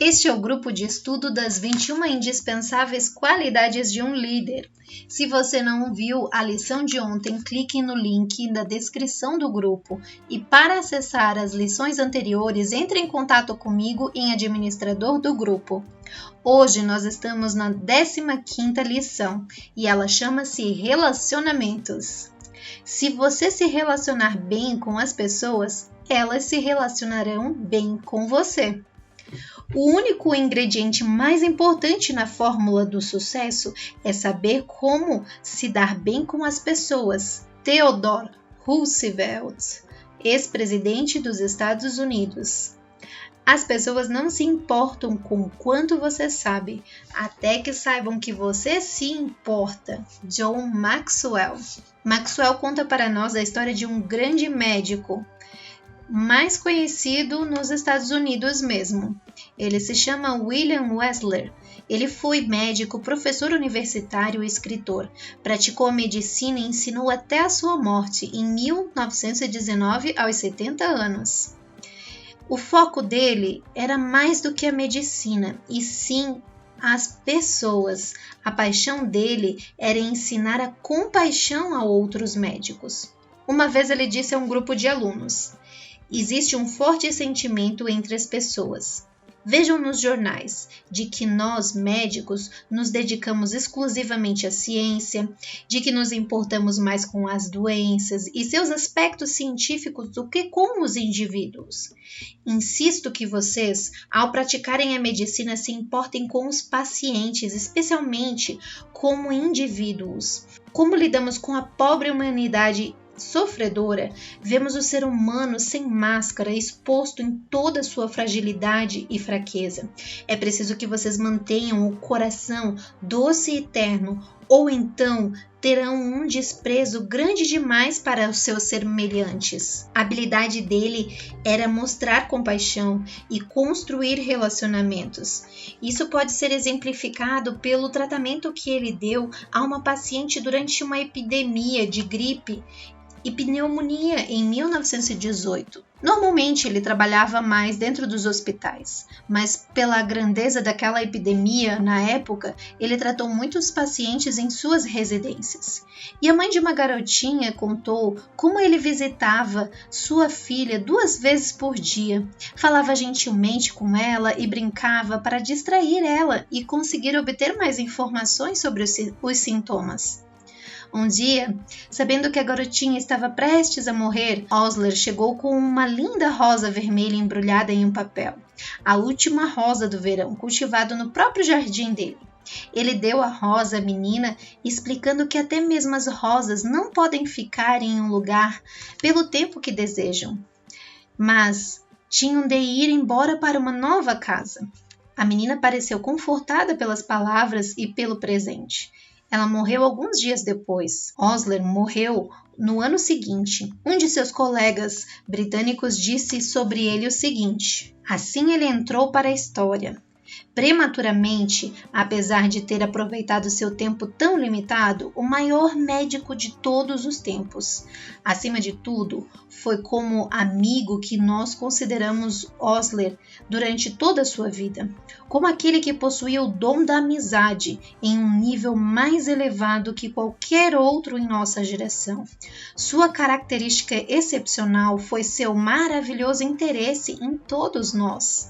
Este é o grupo de estudo das 21 indispensáveis qualidades de um líder. Se você não viu a lição de ontem, clique no link da descrição do grupo. E para acessar as lições anteriores, entre em contato comigo em administrador do grupo. Hoje nós estamos na 15ª lição e ela chama-se Relacionamentos. Se você se relacionar bem com as pessoas, elas se relacionarão bem com você. O único ingrediente mais importante na fórmula do sucesso é saber como se dar bem com as pessoas. Theodore Roosevelt, ex-presidente dos Estados Unidos. As pessoas não se importam com o quanto você sabe, até que saibam que você se importa. John Maxwell. Maxwell conta para nós a história de um grande médico, mais conhecido nos Estados Unidos mesmo. Ele se chama William Wessler. Ele foi médico, professor universitário e escritor. Praticou a medicina e ensinou até a sua morte, em 1919, aos 70 anos. O foco dele era mais do que a medicina, e sim as pessoas. A paixão dele era ensinar a compaixão a outros médicos. Uma vez ele disse a um grupo de alunos: existe um forte sentimento entre as pessoas. Vejam nos jornais de que nós, médicos, nos dedicamos exclusivamente à ciência, de que nos importamos mais com as doenças e seus aspectos científicos do que com os indivíduos. Insisto que vocês, ao praticarem a medicina, se importem com os pacientes, especialmente como indivíduos. Como lidamos com a pobre humanidade sofredora, vemos o ser humano sem máscara, exposto em toda a sua fragilidade e fraqueza. É preciso que vocês mantenham o coração doce e terno, ou então terão um desprezo grande demais para os seus semelhantes. A habilidade dele era mostrar compaixão e construir relacionamentos. Isso pode ser exemplificado pelo tratamento que ele deu a uma paciente durante uma epidemia de gripe e pneumonia em 1918. Normalmente ele trabalhava mais dentro dos hospitais, mas pela grandeza daquela epidemia na época, ele tratou muitos pacientes em suas residências. E a mãe de uma garotinha contou como ele visitava sua filha 2 vezes por dia, falava gentilmente com ela e brincava para distrair ela e conseguir obter mais informações sobre os sintomas. Um dia, sabendo que a garotinha estava prestes a morrer, Osler chegou com uma linda rosa vermelha embrulhada em um papel. A última rosa do verão, cultivado no próprio jardim dele. Ele deu a rosa à menina, explicando que até mesmo as rosas não podem ficar em um lugar pelo tempo que desejam, mas tinham de ir embora para uma nova casa. A menina pareceu confortada pelas palavras e pelo presente. Ela morreu alguns dias depois. Osler morreu no ano seguinte. Um de seus colegas britânicos disse sobre ele o seguinte: assim ele entrou para a história. Prematuramente, apesar de ter aproveitado seu tempo tão limitado, o maior médico de todos os tempos. Acima de tudo, foi como amigo que nós consideramos Osler durante toda a sua vida, como aquele que possuía o dom da amizade em um nível mais elevado que qualquer outro em nossa geração. Sua característica excepcional foi seu maravilhoso interesse em todos nós.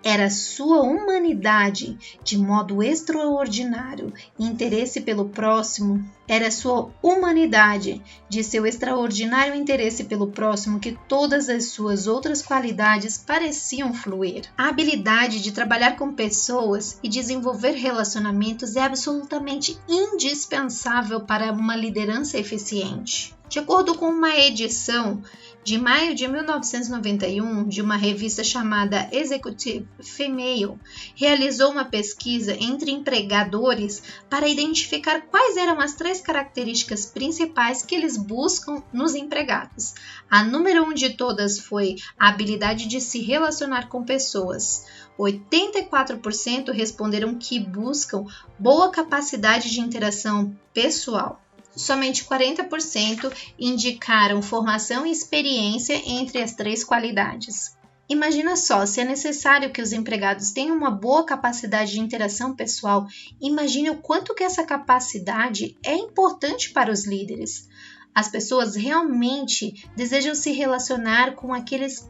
Era sua humanidade de modo extraordinário, interesse pelo próximo. Era sua humanidade de seu extraordinário interesse pelo próximo que todas as suas outras qualidades pareciam fluir. A habilidade de trabalhar com pessoas e desenvolver relacionamentos é absolutamente indispensável para uma liderança eficiente. De acordo com uma edição de maio de 1991 de uma revista chamada Executive Female, realizou uma pesquisa entre empregadores para identificar quais eram as 3 características principais que eles buscam nos empregados. A número 1 de todas foi a habilidade de se relacionar com pessoas. 84% responderam que buscam boa capacidade de interação pessoal. Somente 40% indicaram formação e experiência entre as 3 qualidades. Imagina só, se é necessário que os empregados tenham uma boa capacidade de interação pessoal, imagine o quanto que essa capacidade é importante para os líderes. As pessoas realmente desejam se relacionar com aqueles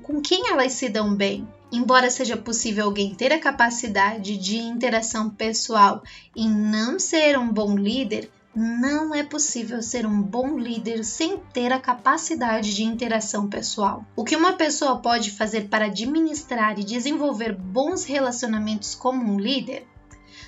com quem elas se dão bem. Embora seja possível alguém ter a capacidade de interação pessoal e não ser um bom líder, não é possível ser um bom líder sem ter a capacidade de interação pessoal. O que uma pessoa pode fazer para administrar e desenvolver bons relacionamentos como um líder?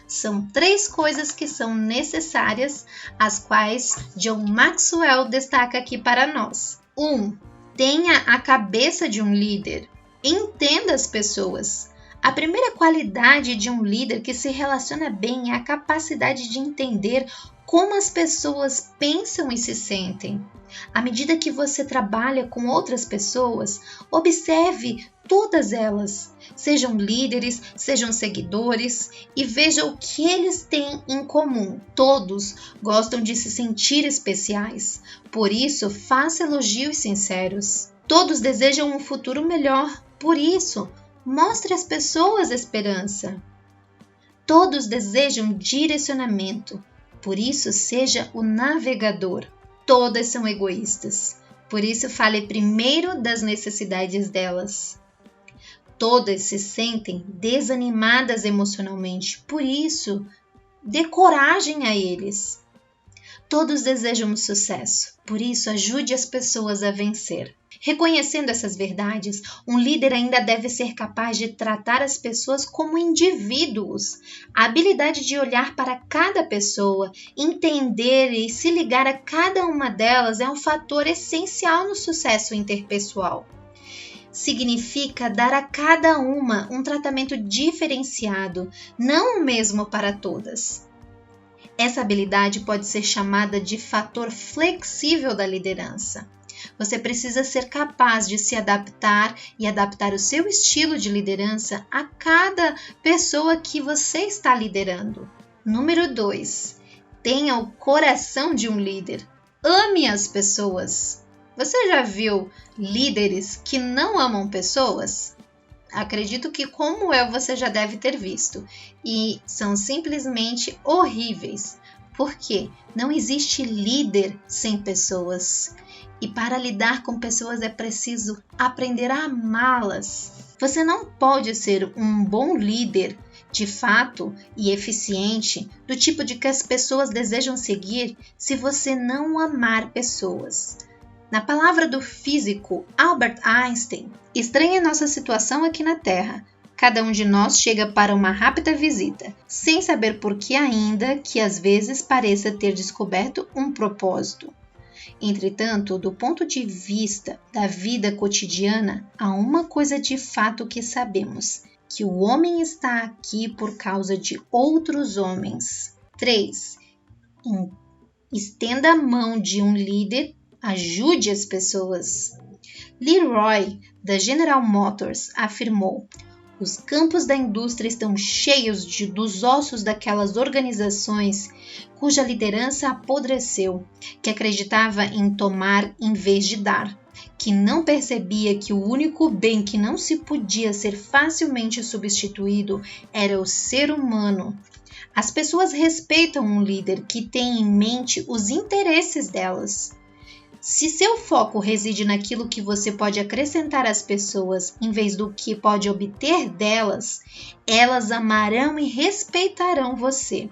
São 3 coisas que são necessárias, as quais John Maxwell destaca aqui para nós. 1. Tenha a cabeça de um líder. Entenda as pessoas. A primeira qualidade de um líder que se relaciona bem é a capacidade de entender como as pessoas pensam e se sentem. À medida que você trabalha com outras pessoas, observe todas elas, sejam líderes, sejam seguidores, e veja o que eles têm em comum. Todos gostam de se sentir especiais, por isso faça elogios sinceros. Todos desejam um futuro melhor, por isso mostre às pessoas esperança. Todos desejam direcionamento, por isso seja o navegador. Todas são egoístas, por isso fale primeiro das necessidades delas. Todas se sentem desanimadas emocionalmente, por isso dê coragem a eles. Todos desejam sucesso, por isso ajude as pessoas a vencer. Reconhecendo essas verdades, um líder ainda deve ser capaz de tratar as pessoas como indivíduos. A habilidade de olhar para cada pessoa, entender e se ligar a cada uma delas é um fator essencial no sucesso interpessoal. Significa dar a cada uma um tratamento diferenciado, não o mesmo para todas. Essa habilidade pode ser chamada de fator flexível da liderança. Você precisa ser capaz de se adaptar e adaptar o seu estilo de liderança a cada pessoa que você está liderando. Número 2. Tenha o coração de um líder. Ame as pessoas. Você já viu líderes que não amam pessoas? Acredito que, como eu, você já deve ter visto. E são simplesmente horríveis. Porque não existe líder sem pessoas. E para lidar com pessoas é preciso aprender a amá-las. Você não pode ser um bom líder de fato e eficiente do tipo de que as pessoas desejam seguir se você não amar pessoas. Na palavra do físico Albert Einstein, estranha nossa situação aqui na Terra. Cada um de nós chega para uma rápida visita, sem saber por que ainda que às vezes pareça ter descoberto um propósito. Entretanto, do ponto de vista da vida cotidiana, há uma coisa de fato que sabemos, que o homem está aqui por causa de outros homens. 3. Estenda a mão de um líder, ajude as pessoas. Leroy, da General Motors, afirmou: os campos da indústria estão cheios dos ossos daquelas organizações cuja liderança apodreceu, que acreditava em tomar em vez de dar, que não percebia que o único bem que não se podia ser facilmente substituído era o ser humano. As pessoas respeitam um líder que tem em mente os interesses delas. Se seu foco reside naquilo que você pode acrescentar às pessoas em vez do que pode obter delas, elas amarão e respeitarão você,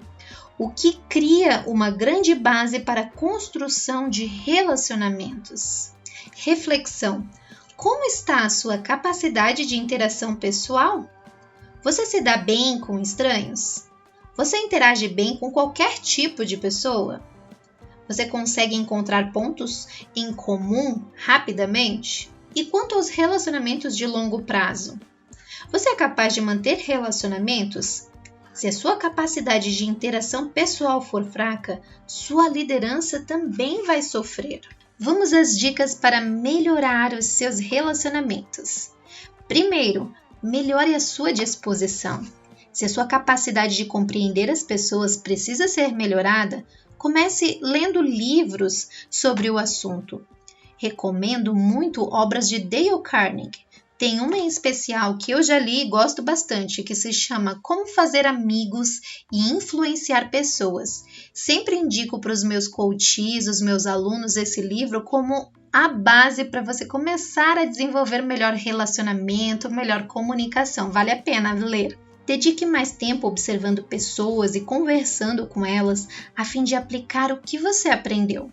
o que cria uma grande base para a construção de relacionamentos. Reflexão: como está a sua capacidade de interação pessoal? Você se dá bem com estranhos? Você interage bem com qualquer tipo de pessoa? Você consegue encontrar pontos em comum rapidamente? E quanto aos relacionamentos de longo prazo? Você é capaz de manter relacionamentos? Se a sua capacidade de interação pessoal for fraca, sua liderança também vai sofrer. Vamos às dicas para melhorar os seus relacionamentos. Primeiro, melhore a sua disposição. Se a sua capacidade de compreender as pessoas precisa ser melhorada, comece lendo livros sobre o assunto. recomendo muito obras de Dale Carnegie. Tem uma em especial que eu já li e gosto bastante, que se chama Como Fazer Amigos e Influenciar Pessoas. Sempre indico para os meus coaches, os meus alunos, esse livro como a base para você começar a desenvolver melhor relacionamento, melhor comunicação. Vale a pena ler. Dedique mais tempo observando pessoas e conversando com elas, a fim de aplicar o que você aprendeu.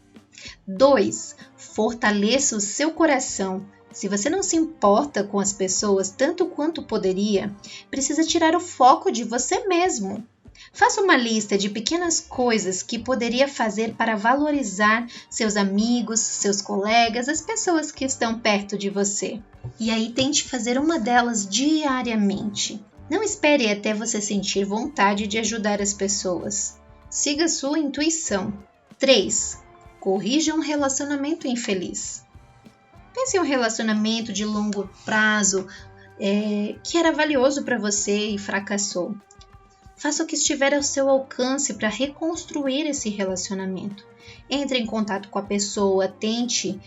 2. Fortaleça o seu coração. Se você não se importa com as pessoas tanto quanto poderia, precisa tirar o foco de você mesmo. Faça uma lista de pequenas coisas que poderia fazer para valorizar seus amigos, seus colegas, as pessoas que estão perto de você. E aí tente fazer uma delas diariamente. Não espere até você sentir vontade de ajudar as pessoas. Siga sua intuição. 3. Corrija um relacionamento infeliz. Pense em um relacionamento de longo prazo que era valioso para você e fracassou. Faça o que estiver ao seu alcance para reconstruir esse relacionamento. Entre em contato com a pessoa, tente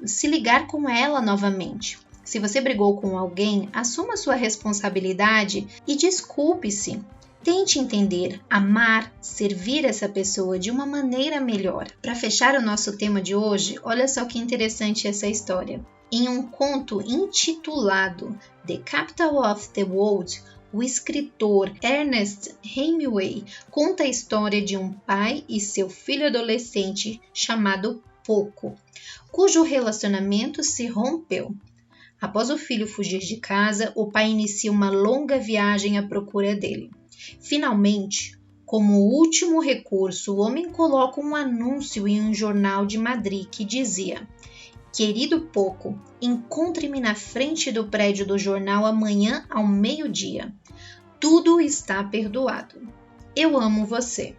se ligar com ela novamente. Se você brigou com alguém, assuma sua responsabilidade e desculpe-se. Tente entender, amar, servir essa pessoa de uma maneira melhor. Para fechar o nosso tema de hoje, olha só que interessante essa história. Em um conto intitulado The Capital of the World, o escritor Ernest Hemingway conta a história de um pai e seu filho adolescente chamado Poco, cujo relacionamento se rompeu. Após o filho fugir de casa, o pai inicia uma longa viagem à procura dele. Finalmente, como último recurso, o homem coloca um anúncio em um jornal de Madrid que dizia: Querido Poco, encontre-me na frente do prédio do jornal amanhã ao meio-dia. Tudo está perdoado. Eu amo você.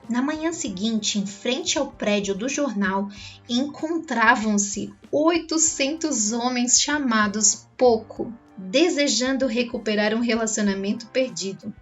Na manhã seguinte, em frente ao prédio do jornal, encontravam-se 800 homens chamados Poco, desejando recuperar um relacionamento perdido.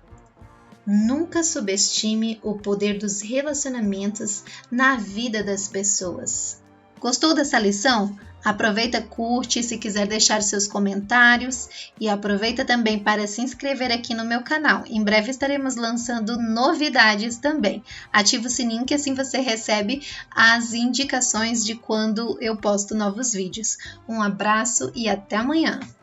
Nunca subestime o poder dos relacionamentos na vida das pessoas. Gostou dessa lição? Aproveita, curte se quiser deixar seus comentários e aproveita também para se inscrever aqui no meu canal. Em breve estaremos lançando novidades também. Ative o sininho que assim você recebe as indicações de quando eu posto novos vídeos. Um abraço e até amanhã!